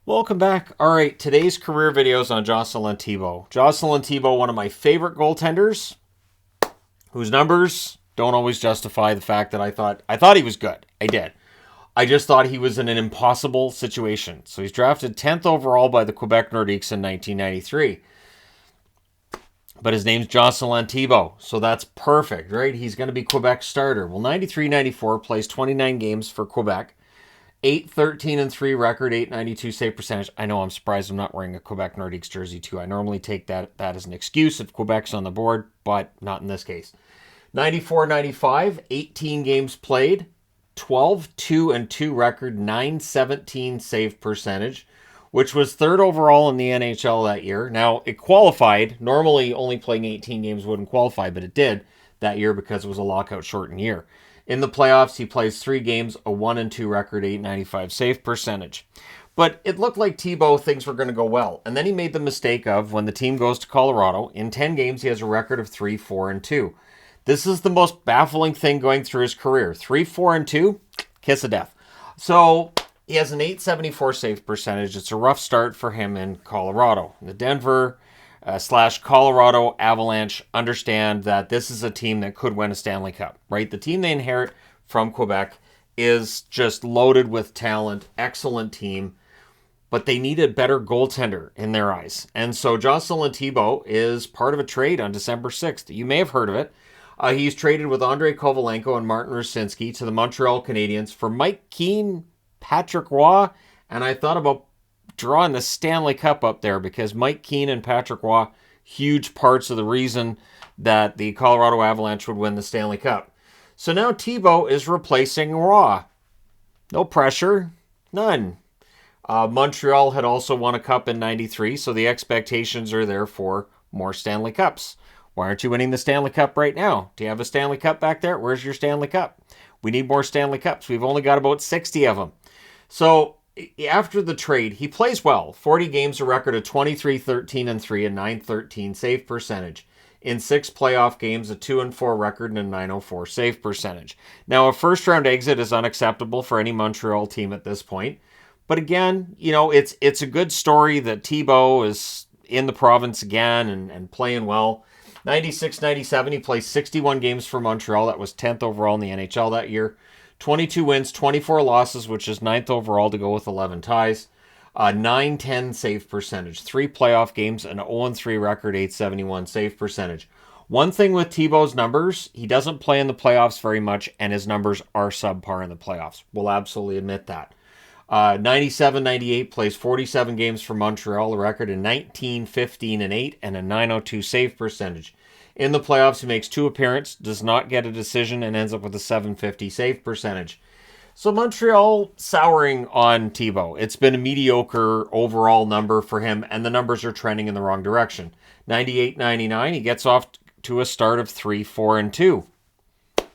Welcome back. All right, today's career video is on Jocelyn Thibault. Jocelyn Thibault, one of my favorite goaltenders, whose numbers don't always justify the fact that I thought he was good. I did. I just thought he was in an impossible situation. So he's drafted 10th overall by the Quebec Nordiques in 1993. But his name's Jocelyn Thibault, so that's perfect, right? He's going to be Quebec's starter. Well, 93-94 plays 29 games for Quebec. 8-13-3 record, 892 save percentage. I know I'm surprised I'm not wearing a Quebec Nordiques jersey too. I normally take that as an excuse if Quebec's on the board, but not in this case. 94-95, 18 games played, 12-2-2 record, 917 save percentage, which was third overall in the NHL that year. Now, it qualified. Normally, only playing 18 games wouldn't qualify, but it did that year because it was a lockout-shortened year. In the playoffs, he plays 3 games, a 1-2 record, 895 save percentage. But it looked like Thibault things were going to go well. And then he made the mistake of, when the team goes to Colorado, in 10 games, he has a record of 3-4-2. This is the most baffling thing going through his career. 3-4-2, kiss of death. So he has an 874 save percentage. It's a rough start for him in Colorado. The Denver / Colorado Avalanche understand that this is a team that could win a Stanley Cup, right? The team they inherit from Quebec is just loaded with talent, excellent team, but they need a better goaltender in their eyes. And so Jocelyn Thibault is part of a trade on December 6th. You may have heard of it. He's traded with Andrei Kovalenko and Martin Rucinski to the Montreal Canadiens for Mike Keane, Patrick Roy, and I thought about drawing the Stanley Cup up there because Mike Keane and Patrick Roy, huge parts of the reason that the Colorado Avalanche would win the Stanley Cup. So now Thibault is replacing Roy. No pressure, none. Montreal had also won a cup in 93, so the expectations are there for more Stanley Cups. Why aren't you winning the Stanley Cup right now? Do you have a Stanley Cup back there? Where's your Stanley Cup? We need more Stanley Cups. We've only got about 60 of them. So after the trade, he plays well. 40 games, a record of 23-13-3, a 913 save percentage. In 6 playoff games, a 2-4 record and a 904 save percentage. Now, a first-round exit is unacceptable for any Montreal team at this point. But again, it's a good story that Thibault is in the province again and playing well. 96-97, he plays 61 games for Montreal. That was 10th overall in the NHL that year. 22 wins, 24 losses, which is 9th overall to go with 11 ties. 910 save percentage. 3 playoff games, an 0-3 record, 871 save percentage. One thing with Thibault's numbers, he doesn't play in the playoffs very much, and his numbers are subpar in the playoffs. We'll absolutely admit that. 97-98 plays 47 games for Montreal, a record of 19-15-8 and a 902 save percentage. In the playoffs, he makes 2 appearances, does not get a decision, and ends up with a 750 save percentage. So Montreal souring on Thibault. It's been a mediocre overall number for him, and the numbers are trending in the wrong direction. 98-99, he gets off to a start of 3-4-2.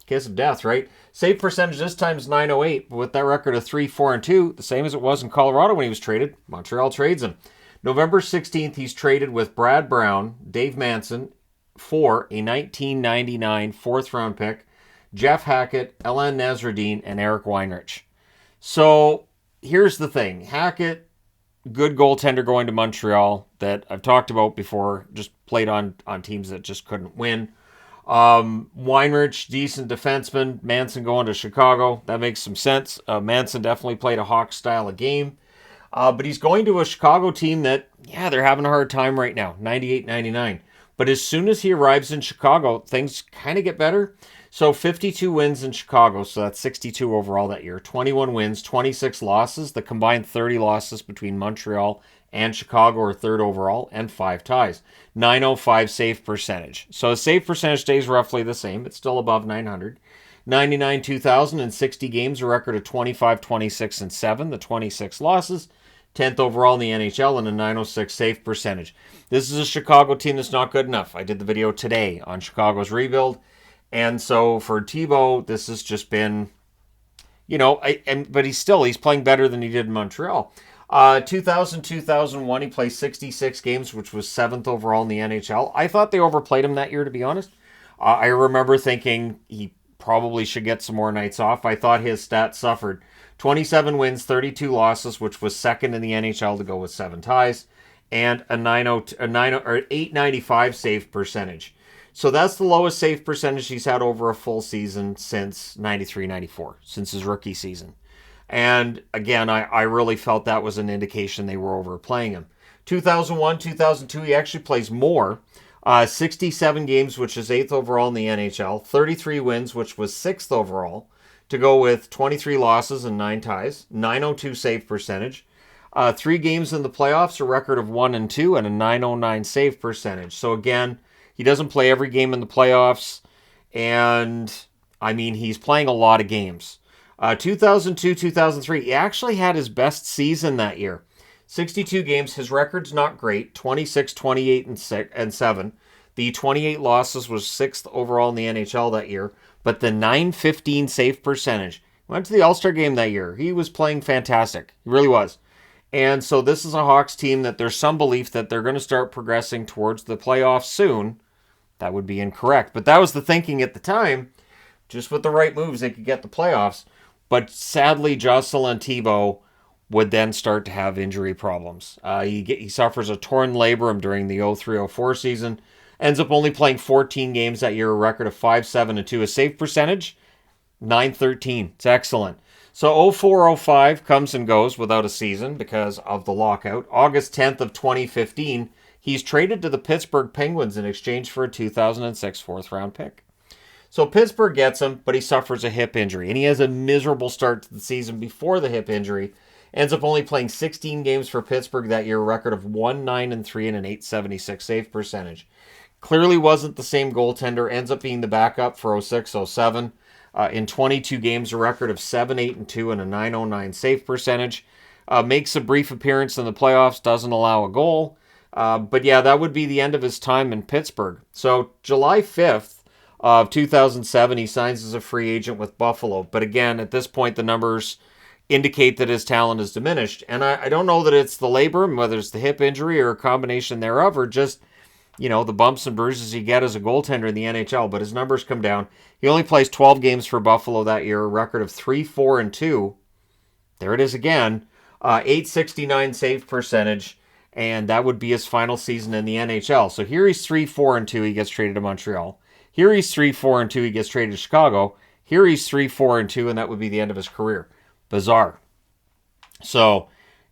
Kiss of death, right? Save percentage this time is 908, but with that record of 3-4-2, the same as it was in Colorado when he was traded, Montreal trades him. November 16th, he's traded with Brad Brown, Dave Manson, for a 1999 4th-round pick, Jeff Hackett, Ellen Nasruddin, and Eric Weinrich. So here's the thing. Hackett, good goaltender going to Montreal that I've talked about before, just played on teams that just couldn't win. Weinrich, decent defenseman. Manson going to Chicago. That makes some sense. Manson definitely played a Hawk style of game. But he's going to a Chicago team that, they're having a hard time right now. 98-99. But as soon as he arrives in Chicago, things kind of get better. So 52 wins in Chicago, so that's 62 overall that year. 21 wins, 26 losses. The combined 30 losses between Montreal and Chicago are 3rd overall, and 5 ties. 905 save percentage. So his save percentage stays roughly the same. It's still above 900. 99-2000 in 60 games, a record of 25-26-7. The 26 losses. 10th overall in the NHL and a 906 save percentage. This is a Chicago team that's not good enough. I did the video today on Chicago's rebuild. And so for Thibault, this has just been, but he's playing better than he did in Montreal. 2000-2001, he played 66 games, which was 7th overall in the NHL. I thought they overplayed him that year, to be honest. I remember thinking he probably should get some more nights off. I thought his stats suffered. 27 wins, 32 losses, which was second in the NHL to go with 7 ties, and a 895 save percentage. So that's the lowest save percentage he's had over a full season since 93-94, since his rookie season. And again, I really felt that was an indication they were overplaying him. 2001, 2002, he actually plays more. 67 games, which is 8th overall in the NHL. 33 wins, which was 6th overall, to go with 23 losses and 9 ties. 902 save percentage. 3 games in the playoffs, a record of 1-2, and a 909 save percentage. So again, he doesn't play every game in the playoffs, and I mean, he's playing a lot of games. 2002, 2003, he actually had his best season that year. 62 games, his record's not great, 26, 28, and 7. The 28 losses was 6th overall in the NHL that year, but the 915 save percentage. Went to the All-Star game that year. He was playing fantastic. He really was. And so this is a Hawks team that there's some belief that they're going to start progressing towards the playoffs soon. That would be incorrect. But that was the thinking at the time. Just with the right moves, they could get the playoffs. But sadly, Jocelyn Thibault would then start to have injury problems. He suffers a torn labrum during the 03-04 season. Ends up only playing 14 games that year, a record of 5-7-2. A save percentage, 913. It's excellent. So 04-05 comes and goes without a season because of the lockout. August 10th of 2015, he's traded to the Pittsburgh Penguins in exchange for a 2006 fourth-round pick. So Pittsburgh gets him, but he suffers a hip injury. And he has a miserable start to the season before the hip injury. Ends up only playing 16 games for Pittsburgh that year, a record of 1-9-3 and an 876 save percentage. Clearly wasn't the same goaltender. Ends up being the backup for 06-07. In 22 games, a record of 7-8-2 and a 909 save percentage. Makes a brief appearance in the playoffs, doesn't allow a goal. But yeah, that would be the end of his time in Pittsburgh. So July 5th of 2007, he signs as a free agent with Buffalo. But again, at this point, the numbers indicate that his talent is diminished. And I don't know that it's the labrum, whether it's the hip injury or a combination thereof, or just, you know, the bumps and bruises you get as a goaltender in the NHL. But his numbers come down. He only plays 12 games for Buffalo that year, a record of 3-4-2. There it is again. 869 save percentage. And that would be his final season in the NHL. So here he's 3-4-2. He gets traded to Montreal. Here he's 3-4-2. He gets traded to Chicago. Here he's 3-4-2, and that would be the end of his career. Bizarre. So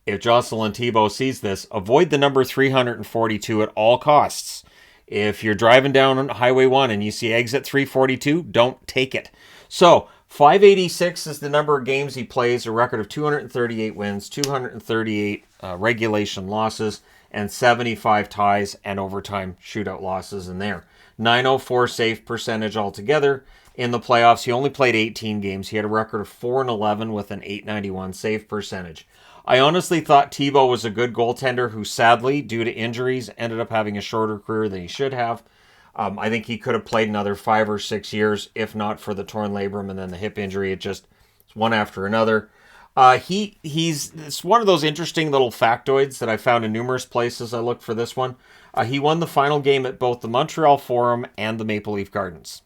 if Jocelyn Thibault sees this, avoid the number 342 at all costs. If you're driving down Highway 1 and you see exit 342, don't take it. So 586 is the number of games he plays, a record of 238 wins, 238 regulation losses, and 75 ties and overtime shootout losses in there. 904 save percentage altogether. In the playoffs, he only played 18 games. He had a record of 4-11 with an 891 save percentage. I honestly thought Thibault was a good goaltender who sadly, due to injuries, ended up having a shorter career than he should have. I think he could have played another 5 or 6 years, if not for the torn labrum and then the hip injury. It's one after another. It's one of those interesting little factoids that I found in numerous places. I looked for this one. He won the final game at both the Montreal Forum and the Maple Leaf Gardens.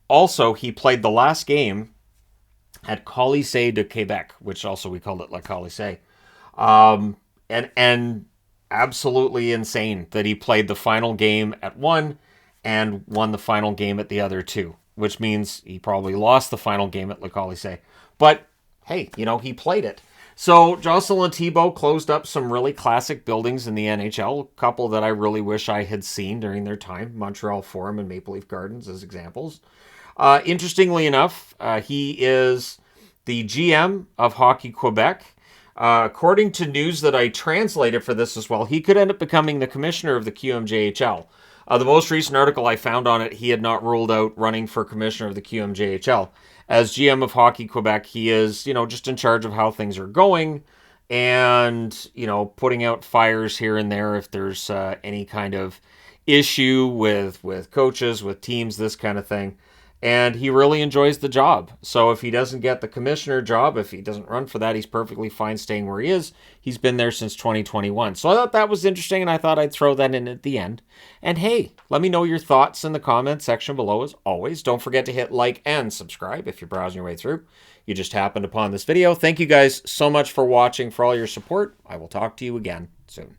Also, he played the last game at Colisée de Quebec, which also we called it La Colisée. And absolutely insane that he played the final game at one and won the final game at the other two, which means he probably lost the final game at La Colisée. But hey, he played it. So Jocelyn Thibault closed up some really classic buildings in the NHL, a couple that I really wish I had seen during their time, Montreal Forum and Maple Leaf Gardens as examples. Interestingly enough, he is the GM of Hockey Quebec. According to news that I translated for this as well, he could end up becoming the commissioner of the QMJHL. The most recent article I found on it, he had not ruled out running for commissioner of the QMJHL. As GM of Hockey Quebec, he is, just in charge of how things are going and, putting out fires here and there if there's any kind of issue with coaches, with teams, this kind of thing. And he really enjoys the job. So if he doesn't get the commissioner job, if he doesn't run for that, he's perfectly fine staying where he is. He's been there since 2021. So I thought that was interesting, and I thought I'd throw that in at the end. And hey, let me know your thoughts in the comment section below as always. Don't forget to hit like and subscribe if you're browsing your way through. You just happened upon this video. Thank you guys so much for watching, for all your support. I will talk to you again soon.